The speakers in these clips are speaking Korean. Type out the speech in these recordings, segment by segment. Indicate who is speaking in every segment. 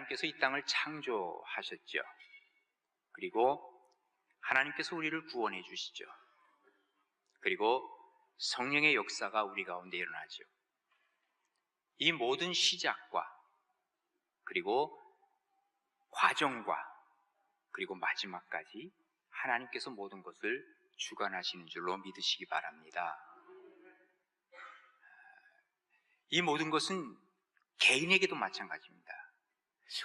Speaker 1: 하나님께서 이 땅을 창조하셨죠. 그리고 하나님께서 우리를 구원해 주시죠. 그리고 성령의 역사가 우리 가운데 일어나죠. 이 모든 시작과 그리고 과정과 그리고 마지막까지 하나님께서 모든 것을 주관하시는 줄로 믿으시기 바랍니다. 이 모든 것은 개인에게도 마찬가지입니다.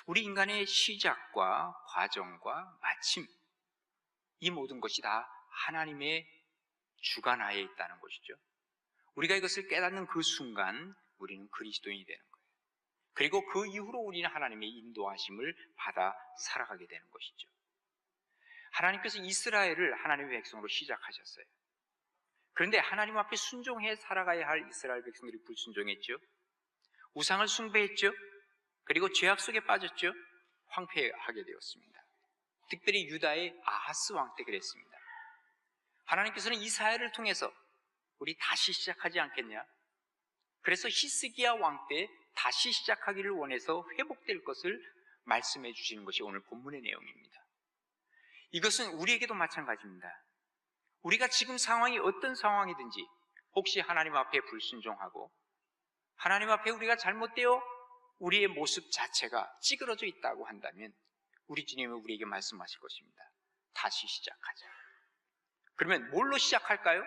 Speaker 1: 우리 인간의 시작과 과정과 마침, 이 모든 것이 다 하나님의 주관하에 있다는 것이죠. 우리가 이것을 깨닫는 그 순간 우리는 그리스도인이 되는 거예요. 그리고 그 이후로 우리는 하나님의 인도하심을 받아 살아가게 되는 것이죠. 하나님께서 이스라엘을 하나님의 백성으로 시작하셨어요. 그런데 하나님 앞에 순종해 살아가야 할 이스라엘 백성들이 불순종했죠. 우상을 숭배했죠. 그리고 죄악 속에 빠졌죠. 황폐하게 되었습니다. 특별히 유다의 아하스 왕 때 그랬습니다. 하나님께서는 이사야를 통해서 우리 다시 시작하지 않겠냐? 그래서 히스기야 왕 때 다시 시작하기를 원해서 회복될 것을 말씀해 주시는 것이 오늘 본문의 내용입니다. 이것은 우리에게도 마찬가지입니다. 우리가 지금 상황이 어떤 상황이든지 혹시 하나님 앞에 불순종하고 하나님 앞에 우리가 잘못되어 우리의 모습 자체가 찌그러져 있다고 한다면 우리 주님은 우리에게 말씀하실 것입니다. 다시 시작하자. 그러면 뭘로 시작할까요?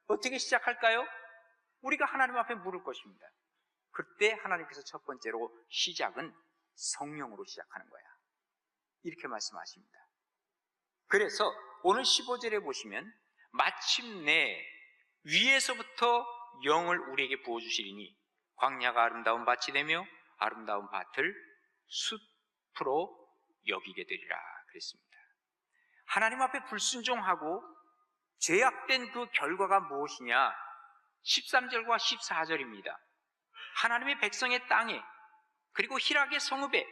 Speaker 1: 어떻게 시작할까요? 우리가 하나님 앞에 물을 것입니다. 그때 하나님께서 첫 번째로 시작은 성령으로 시작하는 거야. 이렇게 말씀하십니다. 그래서 오늘 15절에 보시면 마침내 위에서부터 영을 우리에게 부어주시리니 광야가 아름다운 밭이 되며 아름다운 밭을 숲으로 여기게 되리라 그랬습니다. 하나님 앞에 불순종하고 죄악된 그 결과가 무엇이냐? 13절과 14절입니다. 하나님의 백성의 땅에 그리고 희락의 성읍에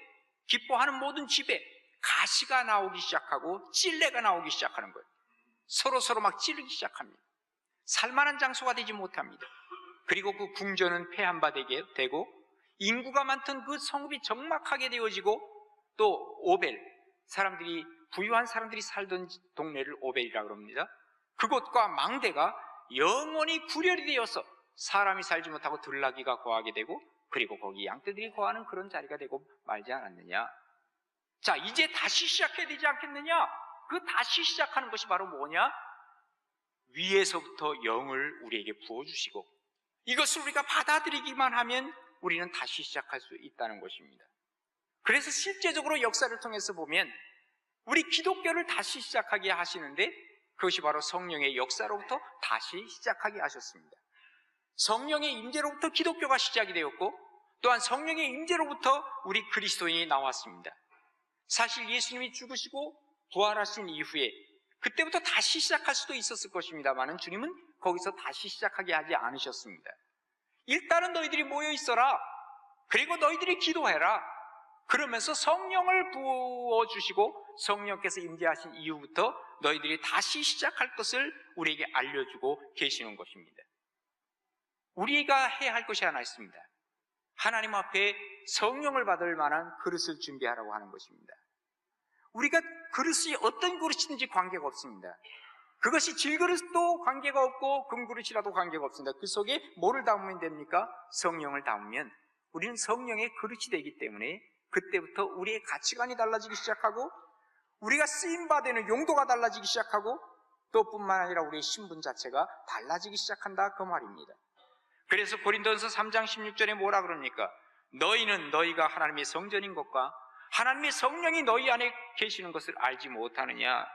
Speaker 1: 기뻐하는 모든 집에 가시가 나오기 시작하고 찔레가 나오기 시작하는 거예요. 서로 막 찌르기 시작합니다. 살만한 장소가 되지 못합니다. 그리고 그 궁전은 폐한 바 되고 인구가 많던 그 성읍이 적막하게 되어지고 또 오벨, 사람들이 부유한 사람들이 살던 동네를 오벨이라고 합니다. 그곳과 망대가 영원히 구렬이 되어서 사람이 살지 못하고 들나귀가 거하게 되고 그리고 거기 양떼들이 거하는 그런 자리가 되고 말지 않았느냐. 자, 이제 다시 시작해야 되지 않겠느냐? 그 다시 시작하는 것이 바로 뭐냐? 위에서부터 영을 우리에게 부어주시고 이것을 우리가 받아들이기만 하면 우리는 다시 시작할 수 있다는 것입니다. 그래서 실제적으로 역사를 통해서 보면 우리 기독교를 다시 시작하게 하시는데 그것이 바로 성령의 역사로부터 다시 시작하게 하셨습니다. 성령의 임재로부터 기독교가 시작이 되었고 또한 성령의 임재로부터 우리 그리스도인이 나왔습니다. 사실 예수님이 죽으시고 부활하신 이후에 그때부터 다시 시작할 수도 있었을 것입니다만 주님은 거기서 다시 시작하게 하지 않으셨습니다. 일단은 너희들이 모여 있어라. 그리고 너희들이 기도해라. 그러면서 성령을 부어주시고 성령께서 임재하신 이후부터 너희들이 다시 시작할 것을 우리에게 알려주고 계시는 것입니다. 우리가 해야 할 것이 하나 있습니다. 하나님 앞에 성령을 받을 만한 그릇을 준비하라고 하는 것입니다. 우리가 그릇이 어떤 그릇이든지 관계가 없습니다. 그것이 질그릇도 관계가 없고 금그릇이라도 관계가 없습니다. 그 속에 뭐를 담으면 됩니까? 성령을 담으면 우리는 성령의 그릇이 되기 때문에 그때부터 우리의 가치관이 달라지기 시작하고 우리가 쓰임받는 용도가 달라지기 시작하고 또 뿐만 아니라 우리의 신분 자체가 달라지기 시작한다 그 말입니다. 그래서 고린도전서 3장 16절에 뭐라 그럽니까? 너희는 너희가 하나님의 성전인 것과 하나님의 성령이 너희 안에 계시는 것을 알지 못하느냐?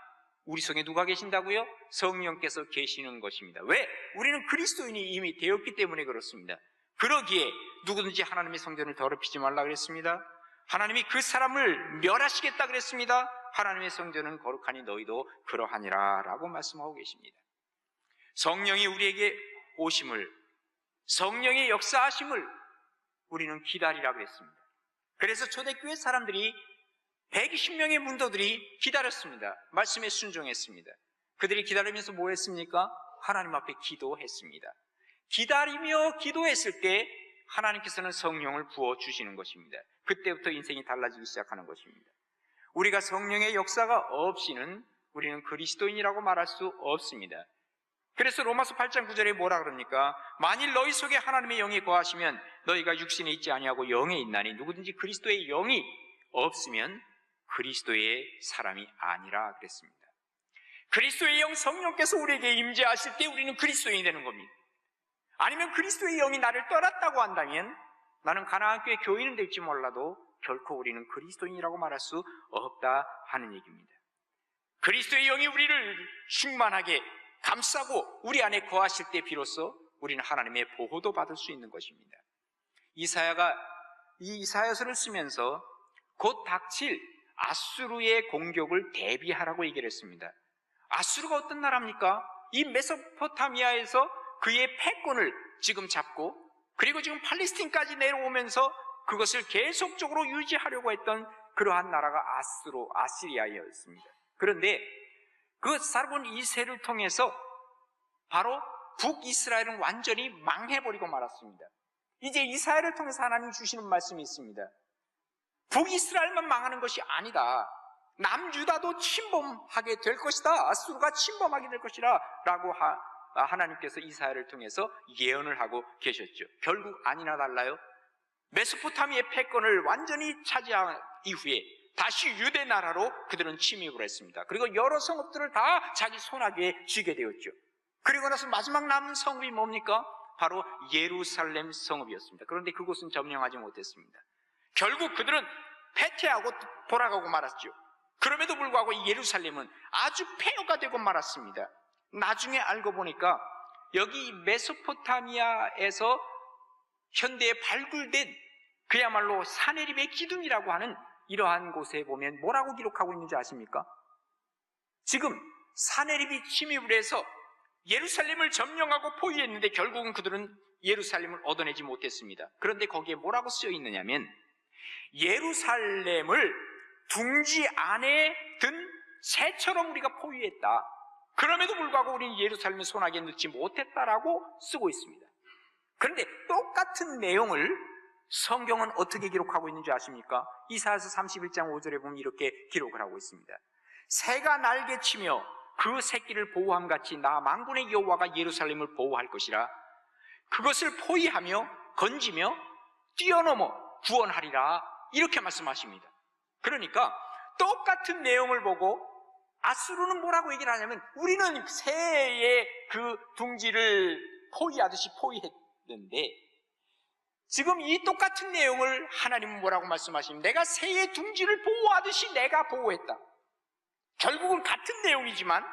Speaker 1: 우리 속에 누가 계신다고요? 성령께서 계시는 것입니다. 왜? 우리는 그리스도인이 이미 되었기 때문에 그렇습니다. 그러기에 누구든지 하나님의 성전을 더럽히지 말라 그랬습니다. 하나님이 그 사람을 멸하시겠다 그랬습니다. 하나님의 성전은 거룩하니 너희도 그러하니라 라고 말씀하고 계십니다. 성령이 우리에게 오심을, 성령의 역사하심을 우리는 기다리라 그랬습니다. 그래서 초대교회 사람들이 120명의 문도들이 기다렸습니다. 말씀에 순종했습니다. 그들이 기다리면서 뭐 했습니까? 하나님 앞에 기도했습니다. 기다리며 기도했을 때 하나님께서는 성령을 부어주시는 것입니다. 그때부터 인생이 달라지기 시작하는 것입니다. 우리가 성령의 역사가 없이는 우리는 그리스도인이라고 말할 수 없습니다. 그래서 로마서 8장 9절에 뭐라 그럽니까? 만일 너희 속에 하나님의 영이 거하시면 너희가 육신에 있지 아니하고 영에 있나니 누구든지 그리스도의 영이 없으면 그리스도의 사람이 아니라 그랬습니다. 그리스도의 영 성령께서 우리에게 임재하실 때 우리는 그리스도인이 되는 겁니다. 아니면 그리스도의 영이 나를 떠났다고 한다면 나는 가나안 교회 교인은 될지 몰라도 결코 우리는 그리스도인이라고 말할 수 없다 하는 얘기입니다. 그리스도의 영이 우리를 충만하게 감싸고 우리 안에 거하실 때 비로소 우리는 하나님의 보호도 받을 수 있는 것입니다. 이사야가 이 이사야서를 쓰면서 곧 닥칠 아수르의 공격을 대비하라고 얘기를 했습니다. 아수르가 어떤 나라입니까? 이 메소포타미아에서 그의 패권을 지금 잡고 그리고 지금 팔레스틴까지 내려오면서 그것을 계속적으로 유지하려고 했던 그러한 나라가 아시리아였습니다. 그런데 그 사르곤 2세를 통해서 바로 북이스라엘은 완전히 망해버리고 말았습니다. 이제 이사야를 통해서 하나님이 주시는 말씀이 있습니다. 북이스라엘만 망하는 것이 아니다. 남유다도 침범하게 될 것이다. 아수르가 침범하게 될 것이라 라고 하나님께서 이사야를 통해서 예언을 하고 계셨죠. 결국 아니나 달라요. 메소포타미아의 패권을 완전히 차지한 이후에 다시 유대 나라로 그들은 침입을 했습니다. 그리고 여러 성읍들을 다 자기 손아귀에 쥐게 되었죠. 그리고 나서 마지막 남은 성읍이 뭡니까? 바로 예루살렘 성읍이었습니다. 그런데 그곳은 점령하지 못했습니다. 결국 그들은 패퇴하고 돌아가고 말았죠. 그럼에도 불구하고 이 예루살렘은 아주 폐허가 되고 말았습니다. 나중에 알고 보니까 여기 메소포타미아에서 현대에 발굴된 그야말로 사네립의 기둥이라고 하는 이러한 곳에 보면 뭐라고 기록하고 있는지 아십니까? 지금 사네립이 침입을 해서 예루살렘을 점령하고 포위했는데 결국은 그들은 예루살렘을 얻어내지 못했습니다. 그런데 거기에 뭐라고 쓰여 있느냐면 예루살렘을 둥지 안에 든 새처럼 우리가 포위했다. 그럼에도 불구하고 우리는 예루살렘의 손아귀에 넣지 못했다라고 쓰고 있습니다. 그런데 똑같은 내용을 성경은 어떻게 기록하고 있는지 아십니까? 이사야서 31장 5절에 보면 이렇게 기록을 하고 있습니다. 새가 날개치며 그 새끼를 보호함 같이 나 만군의 여호와가 예루살렘을 보호할 것이라. 그것을 포위하며 건지며 뛰어넘어 구원하리라. 이렇게 말씀하십니다. 그러니까 똑같은 내용을 보고 아수르는 뭐라고 얘기를 하냐면 우리는 새의 그 둥지를 포위하듯이 포위했는데 지금 이 똑같은 내용을 하나님은 뭐라고 말씀하십니까? 내가 새의 둥지를 보호하듯이 내가 보호했다. 결국은 같은 내용이지만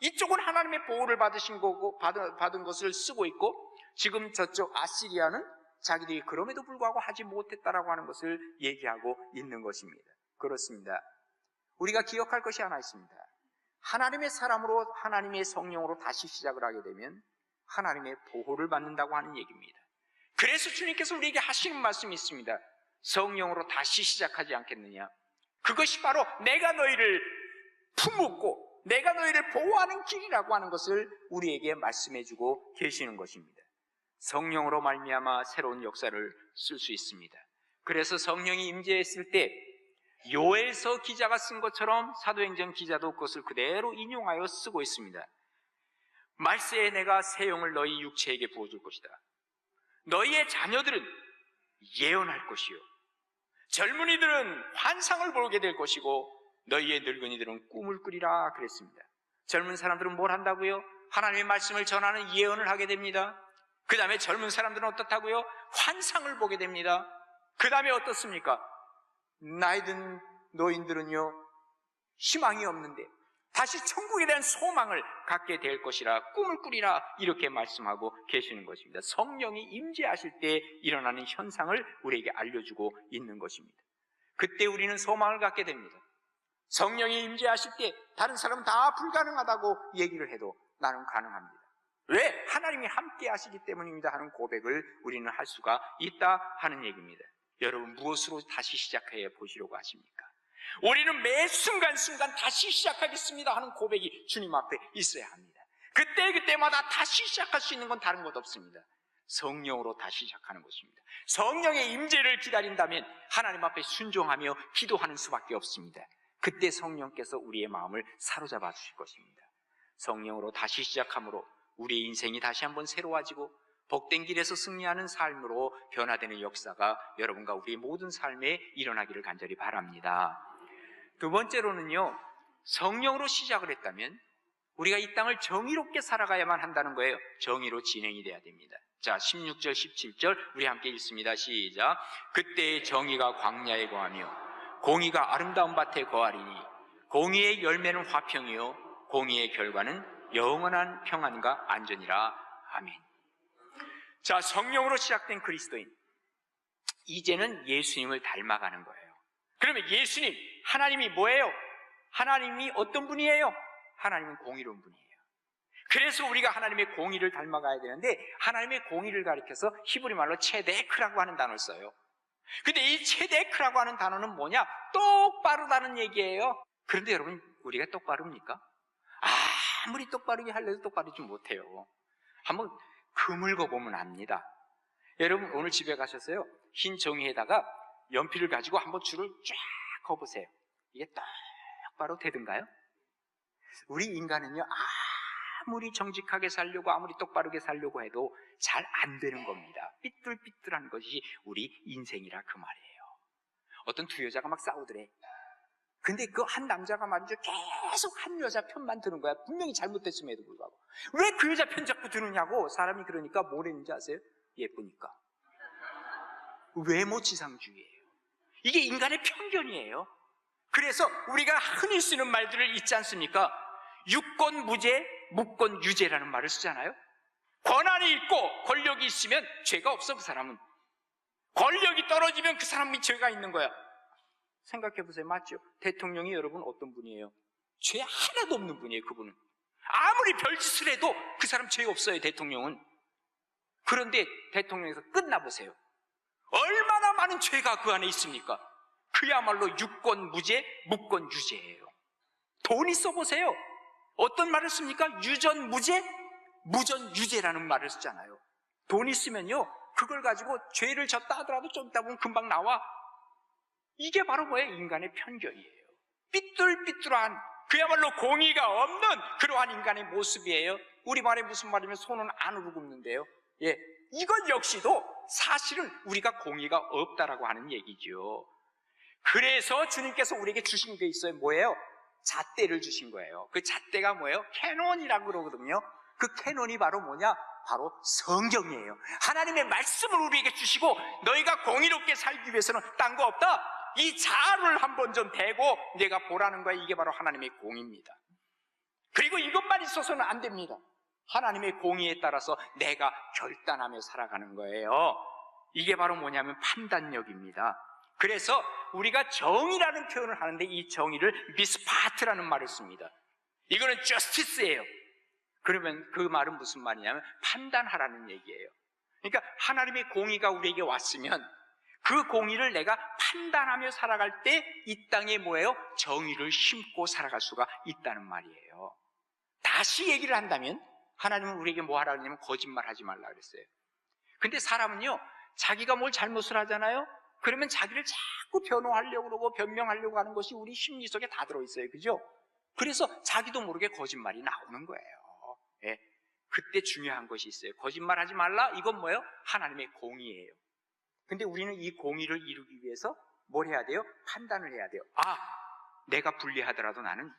Speaker 1: 이쪽은 하나님의 보호를 받으신 거고 받은 것을 쓰고 있고 지금 저쪽 아시리아는 자기들이 그럼에도 불구하고 하지 못했다라고 하는 것을 얘기하고 있는 것입니다. 그렇습니다. 우리가 기억할 것이 하나 있습니다. 하나님의 사람으로 하나님의 성령으로 다시 시작을 하게 되면 하나님의 보호를 받는다고 하는 얘기입니다. 그래서 주님께서 우리에게 하시는 말씀이 있습니다. 성령으로 다시 시작하지 않겠느냐? 그것이 바로 내가 너희를 품고 내가 너희를 보호하는 길이라고 하는 것을 우리에게 말씀해주고 계시는 것입니다. 성령으로 말미암아 새로운 역사를 쓸 수 있습니다. 그래서 성령이 임재했을 때 요엘서 기자가 쓴 것처럼 사도행전 기자도 그것을 그대로 인용하여 쓰고 있습니다. 말세에 내가 새 영을 너희 육체에게 부어줄 것이다. 너희의 자녀들은 예언할 것이요 젊은이들은 환상을 보게 될 것이고 너희의 늙은이들은 꿈을 꾸리라 그랬습니다. 젊은 사람들은 뭘 한다고요? 하나님의 말씀을 전하는 예언을 하게 됩니다. 그 다음에 젊은 사람들은 어떻다고요? 환상을 보게 됩니다. 그 다음에 어떻습니까? 나이 든 노인들은요 희망이 없는데 다시 천국에 대한 소망을 갖게 될 것이라 꿈을 꾸리라 이렇게 말씀하고 계시는 것입니다. 성령이 임재하실 때 일어나는 현상을 우리에게 알려주고 있는 것입니다. 그때 우리는 소망을 갖게 됩니다. 성령이 임재하실 때 다른 사람은 다 불가능하다고 얘기를 해도 나는 가능합니다. 왜? 하나님이 함께 하시기 때문입니다 하는 고백을 우리는 할 수가 있다 하는 얘기입니다. 여러분 무엇으로 다시 시작해 보시려고 하십니까? 우리는 매 순간순간 다시 시작하겠습니다 하는 고백이 주님 앞에 있어야 합니다. 그때마다 다시 시작할 수 있는 건 다른 것 없습니다. 성령으로 다시 시작하는 것입니다. 성령의 임재를 기다린다면 하나님 앞에 순종하며 기도하는 수밖에 없습니다. 그때 성령께서 우리의 마음을 사로잡아 주실 것입니다. 성령으로 다시 시작함으로 우리의 인생이 다시 한번 새로워지고 복된 길에서 승리하는 삶으로 변화되는 역사가 여러분과 우리의 모든 삶에 일어나기를 간절히 바랍니다. 두 번째로는요, 성령으로 시작을 했다면 우리가 이 땅을 정의롭게 살아가야만 한다는 거예요. 정의로 진행이 돼야 됩니다. 자, 16절, 17절 우리 함께 읽습니다. 시작. 그때 정의가 광야에 거하며 공의가 아름다운 밭에 거하리니 공의의 열매는 화평이요 공의의 결과는 영원한 평안과 안전이라. 아멘. 자, 성령으로 시작된 그리스도인, 이제는 예수님을 닮아가는 거예요. 그러면 예수님, 하나님이 뭐예요? 하나님이 어떤 분이에요? 하나님은 공의로운 분이에요. 그래서 우리가 하나님의 공의를 닮아가야 되는데, 하나님의 공의를 가리켜서 히브리 말로 체데크라고 하는 단어를 써요. 근데 이 체데크라고 하는 단어는 뭐냐? 똑바르다는 얘기예요. 그런데 여러분, 우리가 똑바릅니까? 아무리 똑바르게 하려도 똑바르지 못해요. 한번 그물고 보면 압니다. 여러분, 오늘 집에 가셨어요? 흰 종이에다가 연필을 가지고 한번 줄을 쫙 그어보세요. 이게 똑바로 되던가요? 우리 인간은요, 아무리 정직하게 살려고, 아무리 똑바르게 살려고 해도 잘 안 되는 겁니다. 삐뚤삐뚤한 것이 우리 인생이라 그 말이에요. 어떤 두 여자가 막 싸우더래. 근데 그 한 남자가 말이죠, 계속 한 여자 편만 드는 거야. 분명히 잘못됐음에도 불구하고. 왜 그 여자 편 자꾸 드느냐고. 사람이 그러니까 뭘 했는지 아세요? 예쁘니까. 외모지상주의예요. 이게 인간의 편견이에요. 그래서 우리가 흔히 쓰는 말들을 잊지 않습니까? 유권무죄, 무권유죄라는 말을 쓰잖아요. 권한이 있고 권력이 있으면 죄가 없어. 그 사람은 권력이 떨어지면 그 사람이 죄가 있는 거야. 생각해보세요. 맞죠? 대통령이 여러분 어떤 분이에요? 죄 하나도 없는 분이에요. 그분은 아무리 별짓을 해도 그 사람 죄 없어요. 대통령은. 그런데 대통령에서 끝나보세요. 얼마나 많은 죄가 그 안에 있습니까? 그야말로 유권무죄, 무권유죄예요. 돈 있어 보세요. 어떤 말을 씁니까? 유전무죄, 무전유죄라는 말을 쓰잖아요. 돈 있으면요, 그걸 가지고 죄를 졌다 하더라도 좀 있다 보면 금방 나와. 이게 바로 뭐예요? 인간의 편견이에요. 삐뚤삐뚤한, 그야말로 공의가 없는 그러한 인간의 모습이에요. 우리말에 무슨 말이면 손은 안으로 굽는데요. 예, 이것 역시도 사실은 우리가 공의가 없다라고 하는 얘기죠. 그래서 주님께서 우리에게 주신 게 있어요. 뭐예요? 잣대를 주신 거예요. 그 잣대가 뭐예요? 캐논이라고 그러거든요. 그 캐논이 바로 뭐냐? 바로 성경이에요. 하나님의 말씀을 우리에게 주시고, 너희가 공의롭게 살기 위해서는 딴 거 없다. 이 자를 한번 좀 대고 내가 보라는 거야. 이게 바로 하나님의 공의입니다. 그리고 이것만 있어서는 안 됩니다. 하나님의 공의에 따라서 내가 결단하며 살아가는 거예요. 이게 바로 뭐냐면 판단력입니다. 그래서 우리가 정의라는 표현을 하는데, 이 정의를 미스파트라는 말을 씁니다. 이거는 justice예요. 그러면 그 말은 무슨 말이냐면 판단하라는 얘기예요. 그러니까 하나님의 공의가 우리에게 왔으면 그 공의를 내가 판단하며 살아갈 때 이 땅에 뭐예요? 정의를 심고 살아갈 수가 있다는 말이에요. 다시 얘기를 한다면 하나님은 우리에게 뭐 하라고 하냐면 거짓말하지 말라 그랬어요. 근데 사람은요, 자기가 뭘 잘못을 하잖아요. 그러면 자기를 자꾸 변호하려고 그러고 변명하려고 하는 것이 우리 심리 속에 다 들어있어요. 그죠? 그래서 자기도 모르게 거짓말이 나오는 거예요. 예. 그때 중요한 것이 있어요. 거짓말하지 말라. 이건 뭐예요? 하나님의 공의예요. 근데 우리는 이 공의를 이루기 위해서 뭘 해야 돼요? 판단을 해야 돼요. 내가 불리하더라도 나는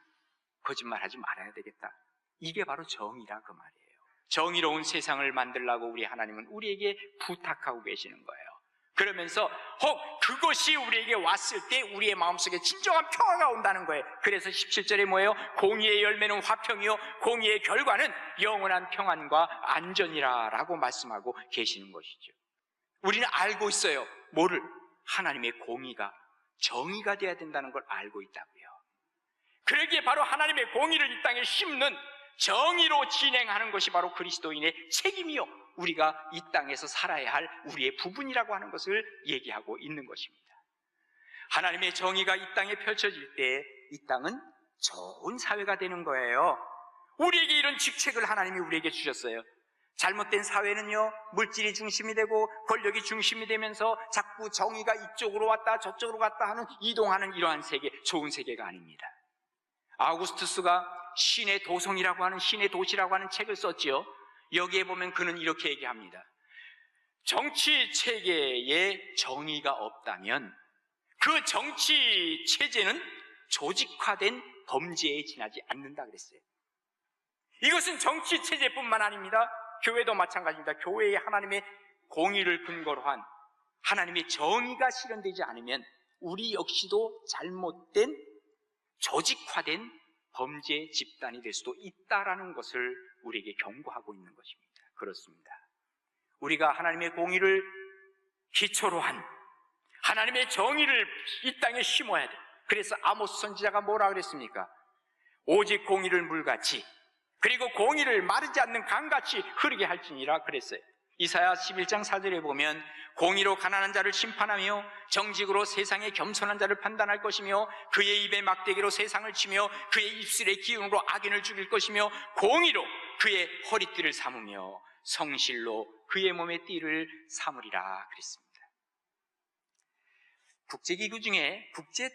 Speaker 1: 거짓말하지 말아야 되겠다. 이게 바로 정의라 그 말이에요. 정의로운 세상을 만들려고 우리 하나님은 우리에게 부탁하고 계시는 거예요. 그러면서 혹 그것이 우리에게 왔을 때 우리의 마음속에 진정한 평화가 온다는 거예요. 그래서 17절에 뭐예요? 공의의 열매는 화평이요 공의의 결과는 영원한 평안과 안전이라 라고 말씀하고 계시는 것이죠. 우리는 알고 있어요. 뭐를? 하나님의 공의가 정의가 돼야 된다는 걸 알고 있다고요. 그러기에 바로 하나님의 공의를 이 땅에 심는 정의로 진행하는 것이 바로 그리스도인의 책임이요, 우리가 이 땅에서 살아야 할 우리의 부분이라고 하는 것을 얘기하고 있는 것입니다. 하나님의 정의가 이 땅에 펼쳐질 때 이 땅은 좋은 사회가 되는 거예요. 우리에게 이런 직책을 하나님이 우리에게 주셨어요. 잘못된 사회는요, 물질이 중심이 되고 권력이 중심이 되면서 자꾸 정의가 이쪽으로 왔다 저쪽으로 갔다 하는, 이동하는 이러한 세계, 좋은 세계가 아닙니다. 아우구스투스가 신의 도성이라고 하는, 신의 도시라고 하는 책을 썼지요. 여기에 보면 그는 이렇게 얘기합니다. 정치 체계에 정의가 없다면 그 정치 체제는 조직화된 범죄에 지나지 않는다 그랬어요. 이것은 정치 체제뿐만 아닙니다. 교회도 마찬가지입니다. 교회에 하나님의 공의를 근거로 한 하나님의 정의가 실현되지 않으면 우리 역시도 잘못된 조직화된 범죄 집단이 될 수도 있다라는 것을 우리에게 경고하고 있는 것입니다. 그렇습니다. 우리가 하나님의 공의를 기초로 한 하나님의 정의를 이 땅에 심어야 돼. 그래서 아모스 선지자가 뭐라 그랬습니까? 오직 공의를 물같이, 그리고 공의를 마르지 않는 강같이 흐르게 할지니라 그랬어요. 이사야 11장 4절에 보면 공의로 가난한 자를 심판하며 정직으로 세상의 겸손한 자를 판단할 것이며 그의 입에 막대기로 세상을 치며 그의 입술의 기운으로 악인을 죽일 것이며 공의로 그의 허리띠를 삼으며 성실로 그의 몸의 띠를 삼으리라 그랬습니다. 국제기구 중에 국제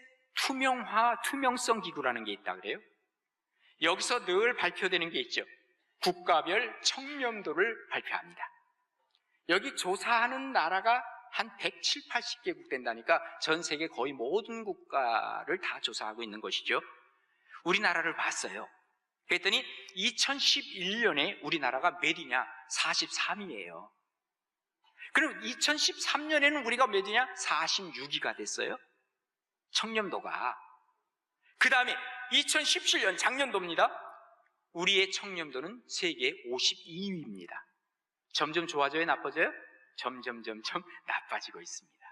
Speaker 1: 투명성 기구라는 게 있다 그래요. 여기서 늘 발표되는 게 있죠. 국가별 청렴도를 발표합니다. 여기 조사하는 나라가 한 170, 80개국 된다니까 전 세계 거의 모든 국가를 다 조사하고 있는 것이죠. 우리나라를 봤어요. 그랬더니 2011년에 우리나라가 몇이냐? 43위예요. 그럼 2013년에는 우리가 몇이냐? 46위가 됐어요. 청렴도가. 그 다음에 2017년 작년도입니다. 우리의 청렴도는 세계 52위입니다. 점점 좋아져요? 나빠져요? 점점 나빠지고 있습니다.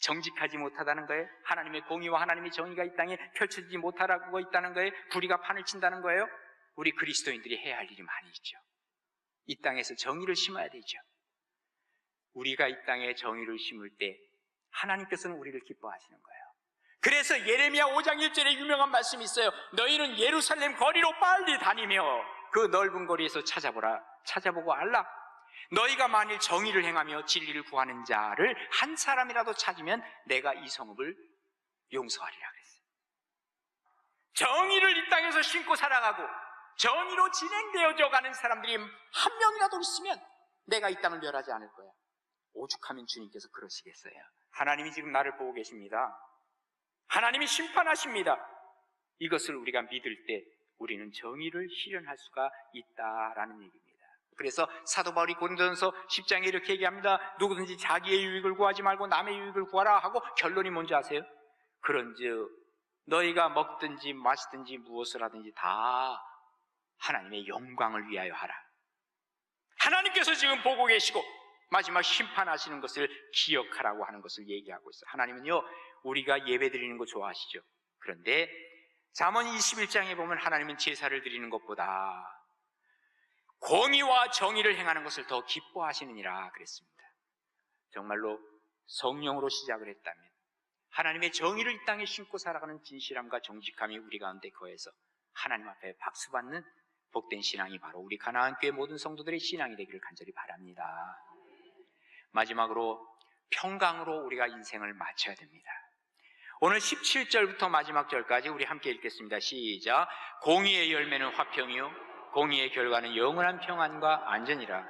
Speaker 1: 정직하지 못하다는 거예요. 하나님의 공의와 하나님의 정의가 이 땅에 펼쳐지지 못하고 있다는 거예요. 불의가 판을 친다는 거예요. 우리 그리스도인들이 해야 할 일이 많이 있죠. 이 땅에서 정의를 심어야 되죠. 우리가 이 땅에 정의를 심을 때 하나님께서는 우리를 기뻐하시는 거예요. 그래서 예레미야 5장 1절에 유명한 말씀이 있어요. 너희는 예루살렘 거리로 빨리 다니며 그 넓은 거리에서 찾아보고 알라. 너희가 만일 정의를 행하며 진리를 구하는 자를 한 사람이라도 찾으면 내가 이 성읍을 용서하리라 그랬어요. 정의를 이 땅에서 신고 살아가고 정의로 진행되어져 가는 사람들이 한 명이라도 있으면 내가 이 땅을 멸하지 않을 거야. 오죽하면 주님께서 그러시겠어요. 하나님이 지금 나를 보고 계십니다. 하나님이 심판하십니다. 이것을 우리가 믿을 때 우리는 정의를 실현할 수가 있다라는 얘기입니다. 그래서 사도 바울이 고린도전서 10장에 이렇게 얘기합니다. 누구든지 자기의 유익을 구하지 말고 남의 유익을 구하라 하고 결론이 뭔지 아세요? 그런즉 너희가 먹든지 마시든지 무엇을 하든지 다 하나님의 영광을 위하여 하라. 하나님께서 지금 보고 계시고 마지막 심판하시는 것을 기억하라고 하는 것을 얘기하고 있어요. 하나님은요, 우리가 예배 드리는 거 좋아하시죠. 그런데 잠언 21장에 보면 하나님은 제사를 드리는 것보다 공의와 정의를 행하는 것을 더 기뻐하시느니라 그랬습니다. 정말로 성령으로 시작을 했다면 하나님의 정의를 이 땅에 심고 살아가는 진실함과 정직함이 우리 가운데 거해서 하나님 앞에 박수받는 복된 신앙이 바로 우리 가나안교회 모든 성도들의 신앙이 되기를 간절히 바랍니다. 마지막으로 평강으로 우리가 인생을 마쳐야 됩니다. 오늘 17절부터 마지막 절까지 우리 함께 읽겠습니다. 시작. 공의의 열매는 화평이요 공의의 결과는 영원한 평안과 안전이라.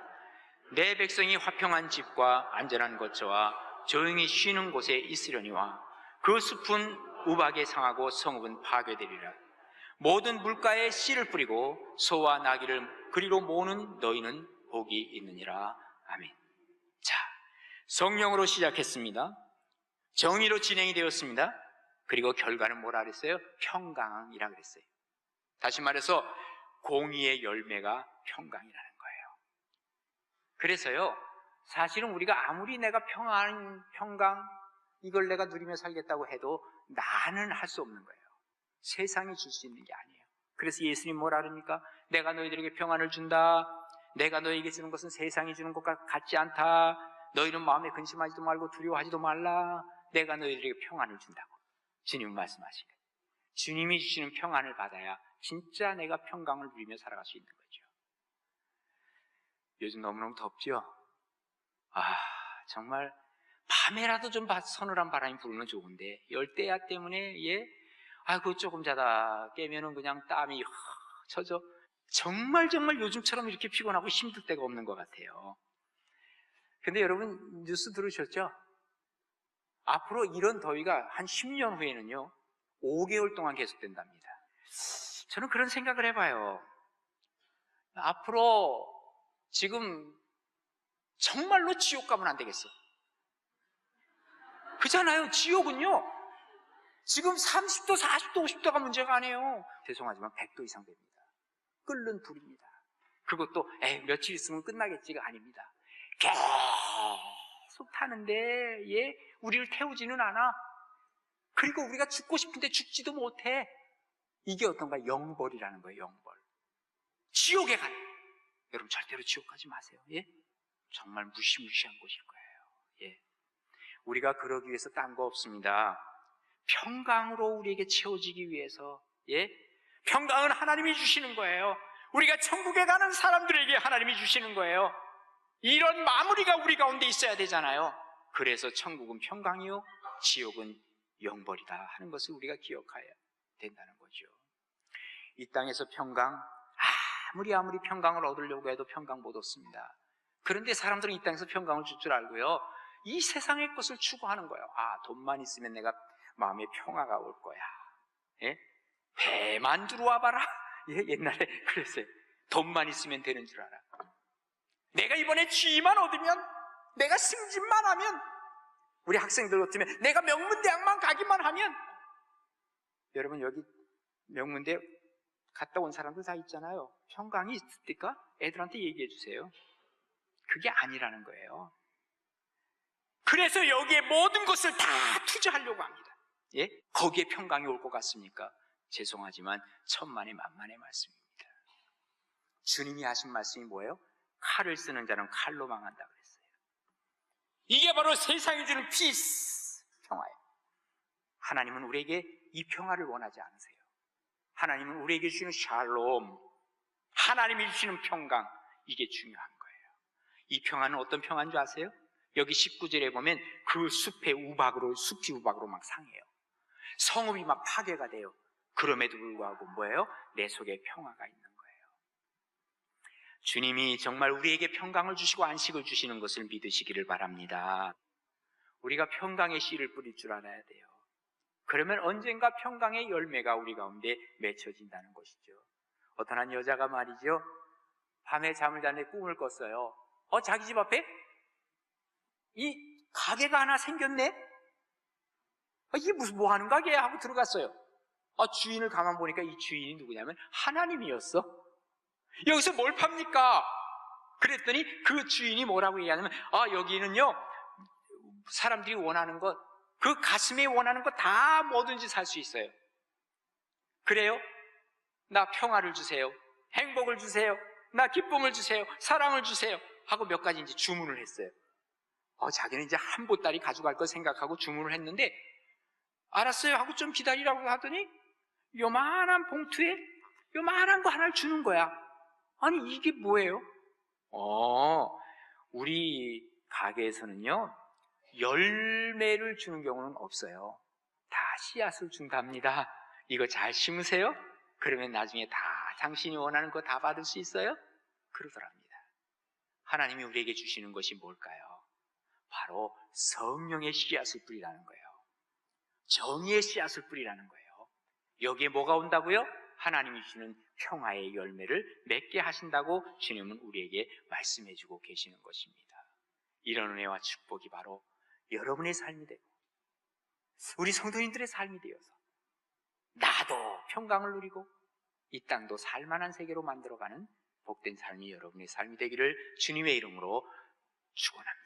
Speaker 1: 내 백성이 화평한 집과 안전한 거처와 조용히 쉬는 곳에 있으려니와 그 숲은 우박에 상하고 성읍은 파괴되리라. 모든 물가에 씨를 뿌리고 소와 나귀를 그리로 모으는 너희는 복이 있느니라. 아멘. 자, 성령으로 시작했습니다. 정의로 진행이 되었습니다. 그리고 결과는 뭐라 그랬어요? 평강이라 그랬어요. 다시 말해서 공의의 열매가 평강이라는 거예요. 그래서요, 사실은 우리가 아무리 내가 평강 이걸 내가 누리며 살겠다고 해도 나는 할 수 없는 거예요. 세상이 줄 수 있는 게 아니에요. 그래서 예수님 뭐라 그럽니까? 내가 너희들에게 평안을 준다. 내가 너희에게 주는 것은 세상이 주는 것과 같지 않다. 너희는 마음에 근심하지도 말고 두려워하지도 말라. 내가 너희들에게 평안을 준다고 주님은 말씀하신 거예요. 주님이 주시는 평안을 받아야 진짜 내가 평강을 누리며 살아갈 수 있는 거죠. 요즘 너무너무 덥죠? 정말 밤에라도 좀 서늘한 바람이 불면 좋은데 열대야 때문에 조금 자다 깨면은 그냥 땀이 젖어. 정말 요즘처럼 이렇게 피곤하고 힘들 때가 없는 것 같아요. 근데 여러분 뉴스 들으셨죠? 앞으로 이런 더위가 한 10년 후에는요 5개월 동안 계속된답니다. 저는 그런 생각을 해봐요. 앞으로 지금 정말로 지옥 가면 안 되겠어. 그잖아요. 지옥은요 지금 30도, 40도, 50도가 문제가 아니에요. 죄송하지만 100도 이상 됩니다. 끓는 불입니다. 그것도 며칠 있으면 끝나겠지가 아닙니다. 계속 타는데 우리를 태우지는 않아. 그리고 우리가 죽고 싶은데 죽지도 못해. 이게 어떤가? 영벌이라는 거예요. 영벌. 지옥에 간. 여러분 절대로 지옥 가지 마세요. 정말 무시무시한 곳일 거예요. 우리가 그러기 위해서 딴 거 없습니다. 평강으로 우리에게 채워지기 위해서 평강은 하나님이 주시는 거예요. 우리가 천국에 가는 사람들에게 하나님이 주시는 거예요. 이런 마무리가 우리 가운데 있어야 되잖아요. 그래서 천국은 평강이요 지옥은 영벌이다 하는 것을 우리가 기억해야 된다는 거죠. 이 땅에서 평강, 아무리 평강을 얻으려고 해도 평강 못 얻습니다. 그런데 사람들은 이 땅에서 평강을 줄 줄 알고요 이 세상의 것을 추구하는 거예요. 돈만 있으면 내가 마음에 평화가 올 거야. 배만 들어와 봐라. 옛날에 그랬어요. 돈만 있으면 되는 줄 알아. 내가 이번에 지위만 얻으면, 내가 승진만 하면, 우리 학생들 같으면 내가 명문대학만 가기만 하면. 여러분 여기 명문대 갔다 온 사람들 다 있잖아요. 평강이 있습니까? 애들한테 얘기해 주세요. 그게 아니라는 거예요. 그래서 여기에 모든 것을 다 투자하려고 합니다. 거기에 평강이 올 것 같습니까? 죄송하지만 천만의 만만의 말씀입니다. 주님이 하신 말씀이 뭐예요? 칼을 쓰는 자는 칼로 망한다 그랬어요. 이게 바로 세상이 주는 피스, 평화예요. 하나님은 우리에게 이 평화를 원하지 않으세요. 하나님은 우리에게 주시는 샬롬, 하나님이 주시는 평강, 이게 중요한 거예요. 이 평화는 어떤 평화인 줄 아세요? 여기 19절에 보면 그 숲이 우박으로 막 상해요. 성읍이 막 파괴가 돼요. 그럼에도 불구하고 뭐예요? 내 속에 평화가 있는 거예요. 주님이 정말 우리에게 평강을 주시고 안식을 주시는 것을 믿으시기를 바랍니다. 우리가 평강의 씨를 뿌릴 줄 알아야 돼요. 그러면 언젠가 평강의 열매가 우리 가운데 맺혀진다는 것이죠. 어떤 한 여자가 말이죠, 밤에 잠을 자는데 꿈을 꿨어요. 자기 집 앞에 이 가게가 하나 생겼네? 이게 무슨 뭐 하는 가게야? 하고 들어갔어요. 주인을 가만 보니까 이 주인이 누구냐면 하나님이었어. 여기서 뭘 팝니까? 그랬더니 그 주인이 뭐라고 얘기하냐면 여기는요 사람들이 원하는 것, 그 가슴에 원하는 것 다 뭐든지 살 수 있어요. 그래요? 나 평화를 주세요. 행복을 주세요. 나 기쁨을 주세요. 사랑을 주세요. 하고 몇 가지 이제 주문을 했어요. 자기는 이제 한 보따리 가져갈 걸 생각하고 주문을 했는데, 알았어요 하고 좀 기다리라고 하더니 요만한 봉투에 요만한 거 하나를 주는 거야. 아니 이게 뭐예요? 우리 가게에서는요 열매를 주는 경우는 없어요. 다 씨앗을 준답니다. 이거 잘 심으세요. 그러면 나중에 다 당신이 원하는 거 다 받을 수 있어요? 그러더랍니다. 하나님이 우리에게 주시는 것이 뭘까요? 바로 성령의 씨앗을 뿌리라는 거예요. 정의의 씨앗을 뿌리라는 거예요. 여기에 뭐가 온다고요? 하나님이 주시는 평화의 열매를 맺게 하신다고 주님은 우리에게 말씀해주고 계시는 것입니다. 이런 은혜와 축복이 바로 여러분의 삶이 되고 우리 성도님들의 삶이 되어서 나도 평강을 누리고 이 땅도 살만한 세계로 만들어가는 복된 삶이 여러분의 삶이 되기를 주님의 이름으로 축원합니다.